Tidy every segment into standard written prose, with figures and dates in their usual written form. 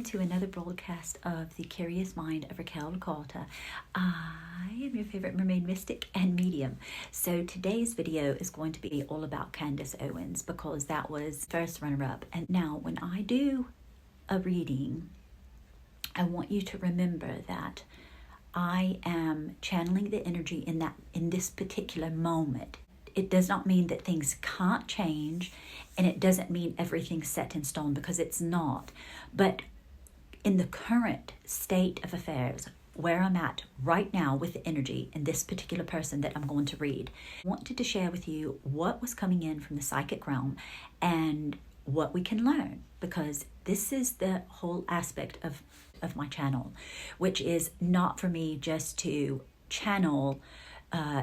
to another broadcast of The Curious Mind of Raquel. I am your favorite mermaid mystic and medium. So today's video is going to be all about Candace Owens because that was first runner-up. And now when I do a reading, I want you to remember that I am channeling the energy in this particular moment. It does not mean that things can't change, and it doesn't mean everything's set in stone, because it's not. But in the current state of affairs, where I'm at right now with the energy in this particular person that I'm going to read, I wanted to share with you what was coming in from the psychic realm and what we can learn, because this is the whole aspect of my channel, which is not for me just to channel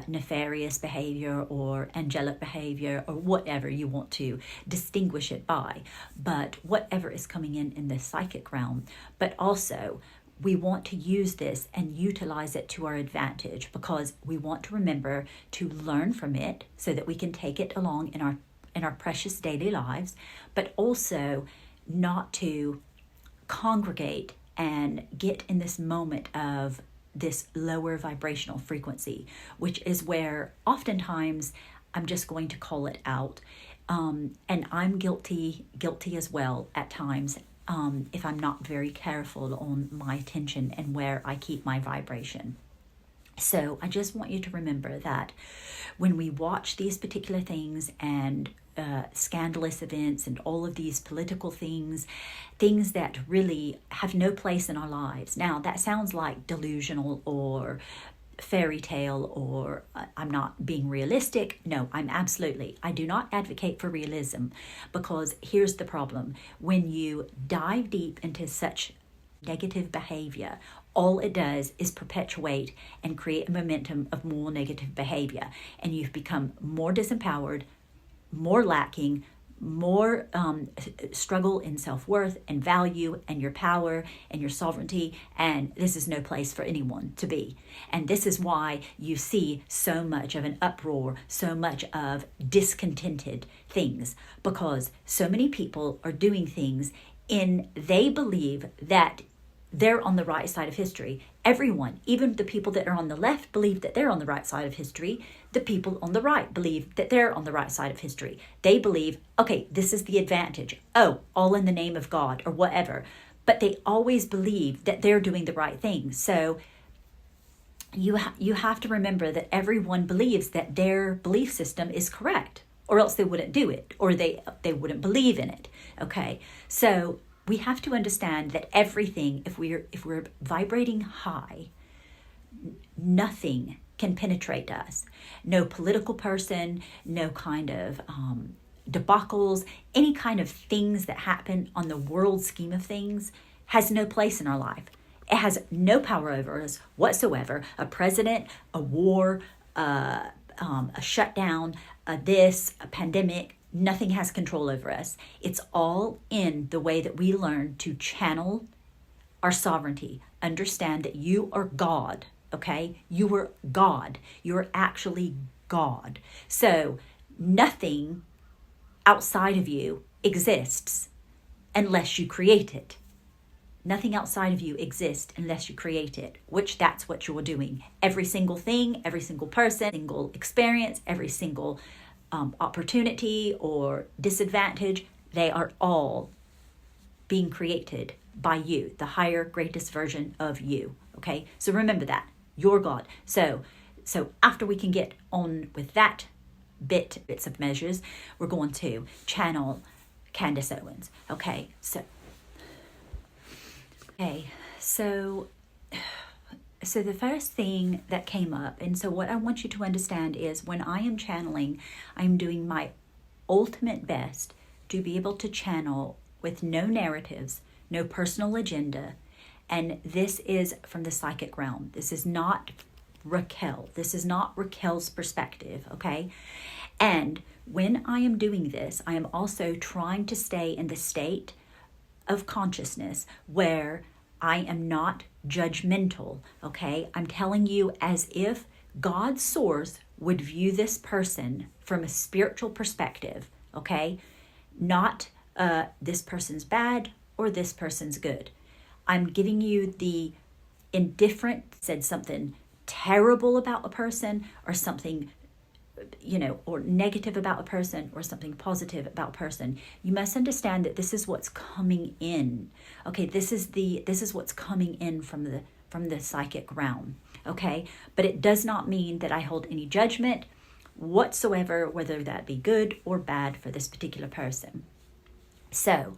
nefarious behavior or angelic behavior or whatever you want to distinguish it by, but whatever is coming in the psychic realm. But also we want to use this and utilize it to our advantage, because we want to remember to learn from it so that we can take it along in our precious daily lives, but also not to congregate and get in this moment of this lower vibrational frequency, which is where oftentimes I'm just going to call it out. And I'm guilty as well at times, if I'm not very careful on my attention and where I keep my vibration. So I just want you to remember that when we watch these particular things and scandalous events and all of these political things that really have no place in our lives. Now, that sounds like delusional or fairy tale, or I'm not being realistic. No, I do not advocate for realism, because here's the problem. When you dive deep into such negative behavior, all it does is perpetuate and create a momentum of more negative behavior, and you've become more disempowered, more lacking, more struggle in self-worth and value and your power and your sovereignty, and this is no place for anyone to be. And this is why you see so much of an uproar, so much of discontented things, because so many people are doing things they believe that they're on the right side of history. Everyone, even the people that are on the left, believe that they're on the right side of history. The people on the right believe that they're on the right side of history. They believe, okay, this is the advantage. Oh, all in the name of God or whatever. But they always believe that they're doing the right thing. So you have to remember that everyone believes that their belief system is correct, or else they wouldn't do it, or they wouldn't believe in it. Okay, so we have to understand that everything, if we're vibrating high, nothing can penetrate us. No political person, no kind of debacles, any kind of things that happen on the world scheme of things has no place in our life. It has no power over us whatsoever. A president, a war, a shutdown, a pandemic, nothing has control over us. It's all in the way that we learn to channel our sovereignty. Understand that you are God, okay? You are God. You're actually God. So nothing outside of you exists unless you create it. Nothing outside of you exists unless you create it, which that's what you're doing. Every single thing, every single person, single experience, every single opportunity or disadvantage, they are all being created by you, the higher, greatest version of you. Okay, so remember that you're God. So after we can get on with that bits of measures, we're going to channel Candace Owens. Okay, so the first thing that came up, and so what I want you to understand is when I am channeling, I'm doing my ultimate best to be able to channel with no narratives, no personal agenda. And this is from the psychic realm. This is not Raquel. This is not Raquel's perspective, okay? And when I am doing this, I am also trying to stay in the state of consciousness where I am not judgmental, okay? I'm telling you as if God's source would view this person from a spiritual perspective, okay? Not this person's bad or this person's good. I'm giving you the indifferent, said something terrible about a person or something, or negative about a person or something positive about a person. You must understand that this is what's coming in. Okay, this is what's coming in from the psychic realm. Okay, but it does not mean that I hold any judgment whatsoever, whether that be good or bad for this particular person. So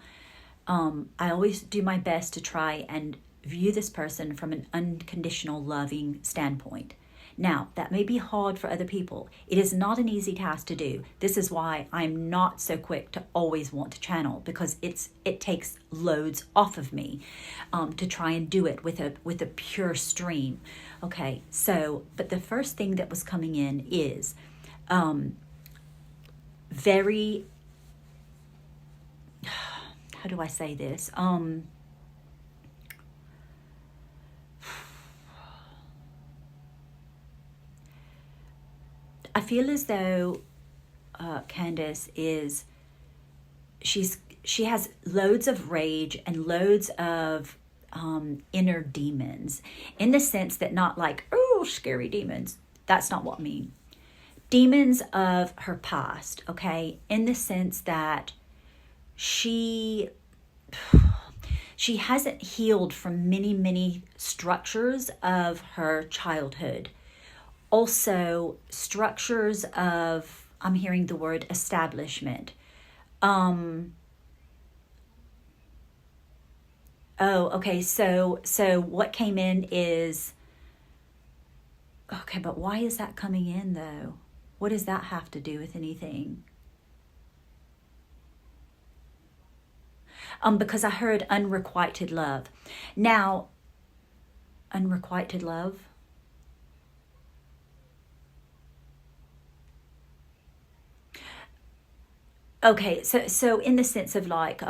I always do my best to try and view this person from an unconditional loving standpoint. Now, that may be hard for other people. It is not an easy task to do. This is why I'm not so quick to always want to channel, because it takes loads off of me to try and do it with a pure stream. Okay, so, but the first thing that was coming in is very, how do I say this? I feel as though Candace she has loads of rage and loads of inner demons, in the sense that not like, oh, scary demons. That's not what I mean. Demons of her past, okay? In the sense that she hasn't healed from many, many structures of her childhood. Also, structures of, I'm hearing the word establishment. Okay, so what came in is, okay, but why is that coming in though? What does that have to do with anything? Because I heard unrequited love. Now, unrequited love? Okay, so in the sense of like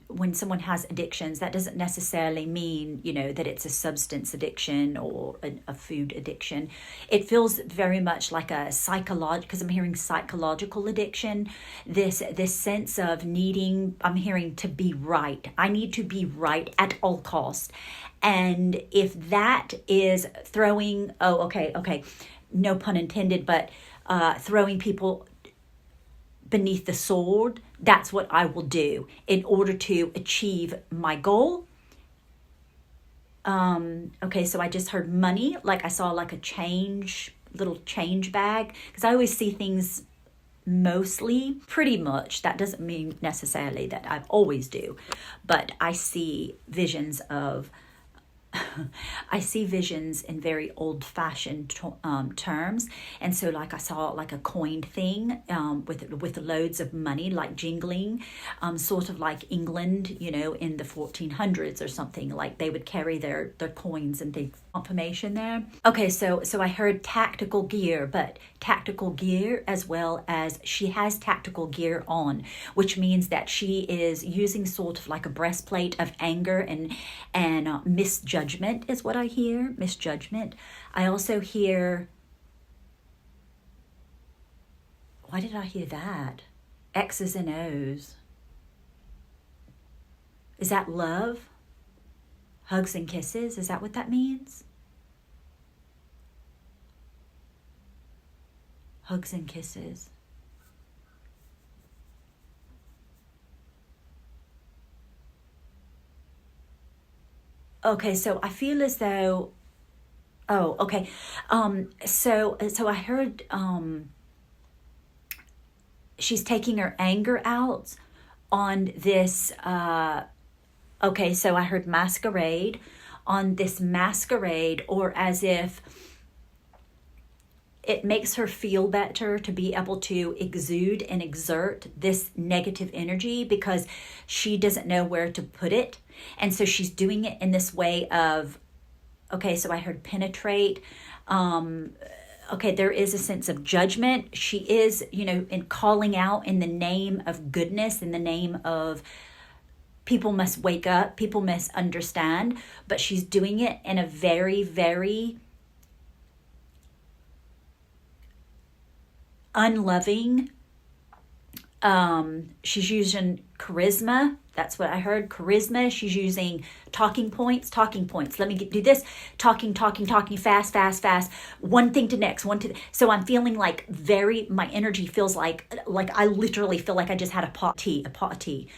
when someone has addictions, that doesn't necessarily mean, that it's a substance addiction or a food addiction. It feels very much like a psychological, because I'm hearing psychological addiction, this sense of needing, I'm hearing to be right. I need to be right at all costs. And if that is throwing, okay, no pun intended, but throwing people beneath the sword, that's what I will do in order to achieve my goal. Okay, so I just heard money, like I saw like a little change bag, because I always see things mostly, pretty much, that doesn't mean necessarily that I always do, but I see visions of in very old-fashioned terms, and so like I saw like a coined thing with loads of money, like jingling, sort of like England, in the 1400s or something. Like they would carry their coins and things. Confirmation there. Okay, so I heard tactical gear, but tactical gear as well as she has tactical gear on, which means that she is using sort of like a breastplate of anger and misjudgment is what I hear. Misjudgment. I also hear, why did I hear that? X's and O's. Is that love? Hugs and kisses? Is that what that means? Hugs and kisses. Okay, so I feel as though, okay. So I heard she's taking her anger out on this, okay, so I heard masquerade, on this masquerade, or as if it makes her feel better to be able to exude and exert this negative energy because she doesn't know where to put it. And so she's doing it in this way of, okay, so I heard penetrate. Okay, there is a sense of judgment. She is, in calling out in the name of goodness, in the name of people must wake up, people must understand, but she's doing it in a very, very unloving. She's using charisma That's what I heard. Charisma. She's using talking points. Let me do this. Talking, fast. One thing to next, so I'm feeling like my energy feels like I literally feel like I just had a pot of tea.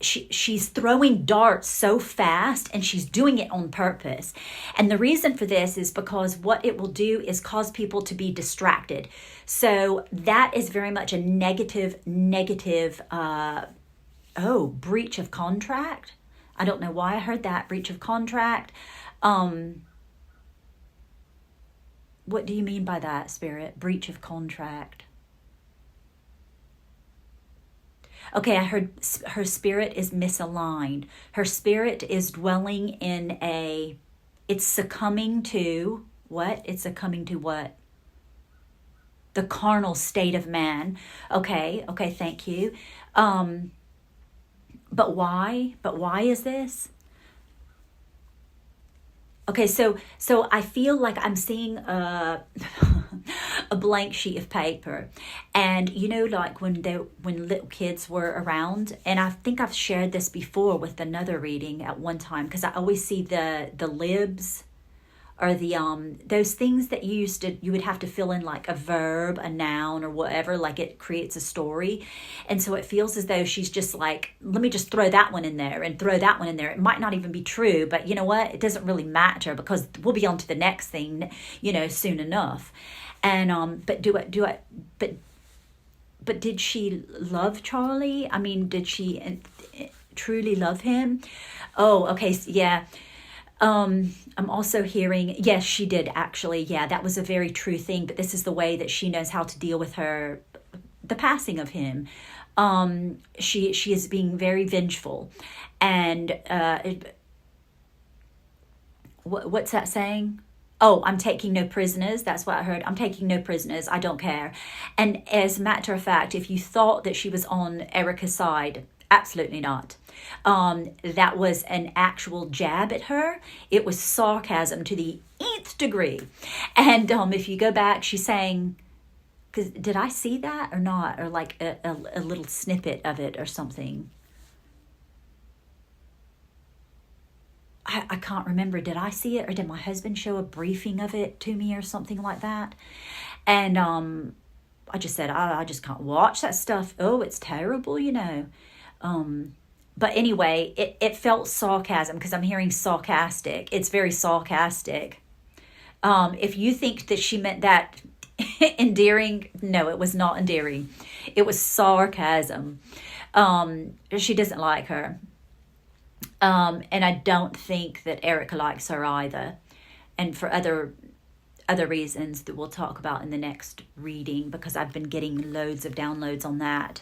She's throwing darts so fast, and she's doing it on purpose. And the reason for this is because what it will do is cause people to be distracted. So that is very much a negative, breach of contract. I don't know why I heard that, breach of contract. What do you mean by that, Spirit? Breach of contract. Okay, I heard her spirit is misaligned. Her spirit is dwelling in it's succumbing to what? It's succumbing to what? The carnal state of man. Okay, thank you. But why? But why is this? Okay, so I feel like I'm seeing a blank sheet of paper, and like when little kids were around, and I think I've shared this before with another reading at one time, because I always see the libs, or the those things that you would have to fill in like a verb, a noun, or whatever, like it creates a story. And so it feels as though she's just like, let me just throw that one in there and throw that one in there. It might not even be true, but you know what? It doesn't really matter, because we'll be on to the next thing, soon enough. And but did she love Charlie? I mean, did she truly love him? Oh, okay, yeah. I'm also hearing, yes, she did actually. Yeah, that was a very true thing. But this is the way that she knows how to deal with the passing of him. She is being very vengeful. And what's that saying? Oh, I'm taking no prisoners. That's what I heard. I'm taking no prisoners. I don't care. And as a matter of fact, if you thought that she was on Erica's side, absolutely not. That was an actual jab at her. It was sarcasm to the nth degree. And if you go back, she's saying, "Cause did I see that or not?" Or like a little snippet of it or something. I can't remember. Did I see it, or did my husband show a briefing of it to me or something like that? And I just said, I just can't watch that stuff. Oh, it's terrible, But anyway, it felt sarcasm, because I'm hearing sarcastic. It's very sarcastic. If you think that she meant that endearing, no, it was not endearing. It was sarcasm. She doesn't like her. And I don't think that Erica likes her either. And for other reasons that we'll talk about in the next reading, because I've been getting loads of downloads on that.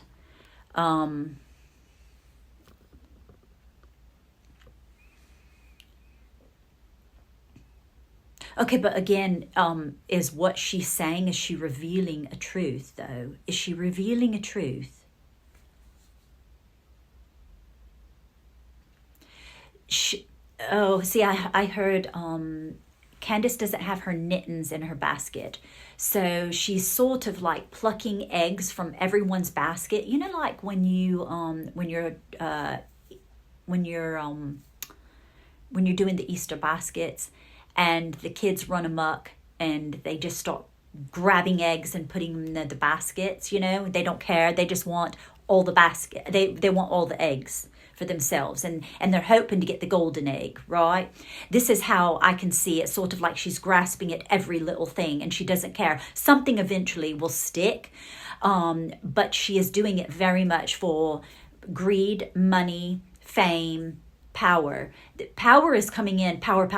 Okay, but again, is what she's saying, is she revealing a truth, though? Is she revealing a truth? I heard Candace doesn't have her knittings in her basket. So she's sort of like plucking eggs from everyone's basket. Like when you're doing the Easter baskets, and the kids run amok and they just start grabbing eggs and putting them in the baskets, they don't care. They just want all the basket. They want all the eggs for themselves, and they're hoping to get the golden egg, right? This is how I can see it, sort of like she's grasping at every little thing, and she doesn't care. Something eventually will stick, but she is doing it very much for greed, money, fame, power. Power is coming in, power.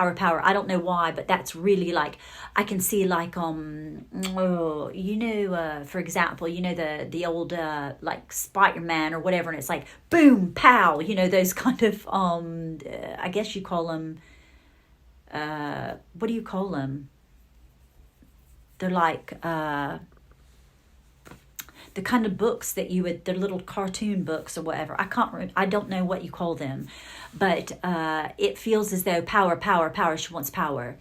I don't know why, but that's really like, I can see like, for example, the old, like Spider-Man or whatever, and it's like, boom, pow, those kind of, I guess you call them, what do you call them? They're like, the kind of books that the little cartoon books or whatever. I don't know what you call them, but it feels as though power. She wants power.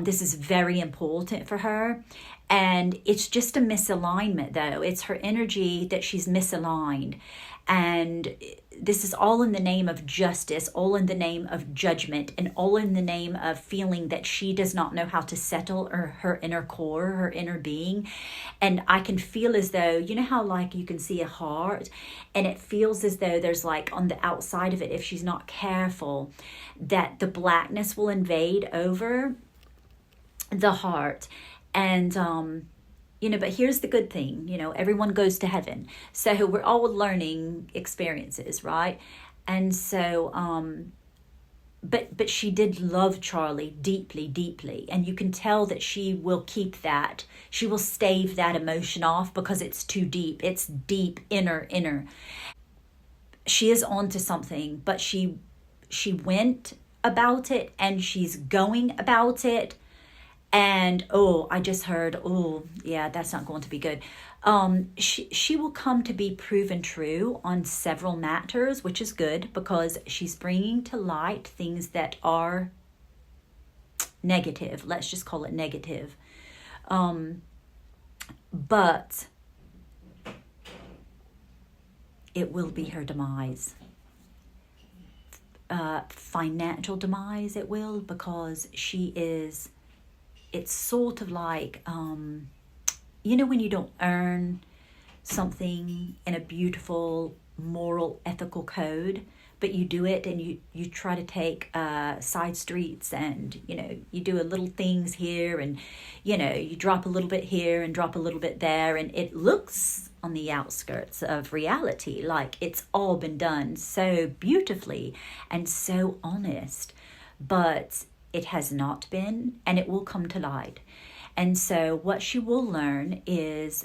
This is very important for her. And it's just a misalignment, though. It's her energy that she's misaligned. And this is all in the name of justice, all in the name of judgment, and all in the name of feeling that she does not know how to settle her inner core, her inner being. And I can feel as though, you know how like you can see a heart, and it feels as though there's like on the outside of it, if she's not careful, that the blackness will invade over the heart. And but here's the good thing, everyone goes to heaven. So we're all learning experiences, right? And so, but she did love Charlie deeply, deeply. And you can tell that she will keep that. She will stave that emotion off because it's too deep. It's deep, inner. She is on to something, but she went about it and she's going about it. And, I just heard, that's not going to be good. She will come to be proven true on several matters, which is good because she's bringing to light things that are negative. Let's just call it negative. But it will be her demise. Financial demise, it will, because it's sort of like, when you don't earn something in a beautiful, moral, ethical code, but you do it and you try to take side streets and, you do a little things here and, you drop a little bit here and drop a little bit there. And it looks on the outskirts of reality like it's all been done so beautifully and so honest. But it has not been, and it will come to light. And so what she will learn is,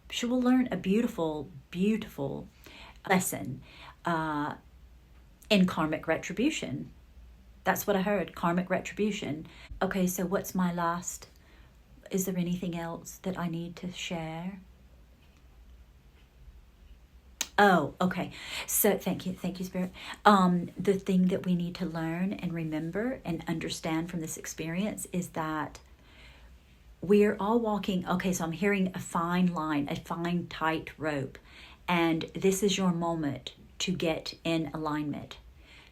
she will learn a beautiful, beautiful lesson in karmic retribution. That's what I heard, karmic retribution. Okay, so what's my last? Is there anything else that I need to share? Oh, okay. So thank you, Spirit. The thing that we need to learn and remember and understand from this experience is that we're all walking. Okay, so I'm hearing a fine line, a fine tight rope, and this is your moment to get in alignment,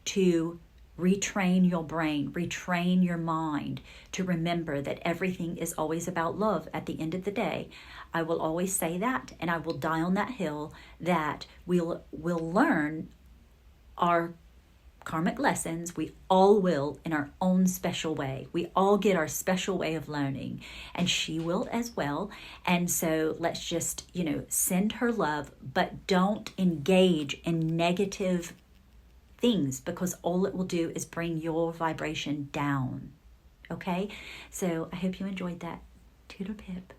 to retrain your brain, retrain your mind to remember that everything is always about love at the end of the day. I will always say that, and I will die on that hill that we'll learn our karmic lessons. We all will in our own special way. We all get our special way of learning, and she will as well. And so let's just, send her love, but don't engage in negative things because all it will do is bring your vibration down. Okay? So I hope you enjoyed that. Toodle pip.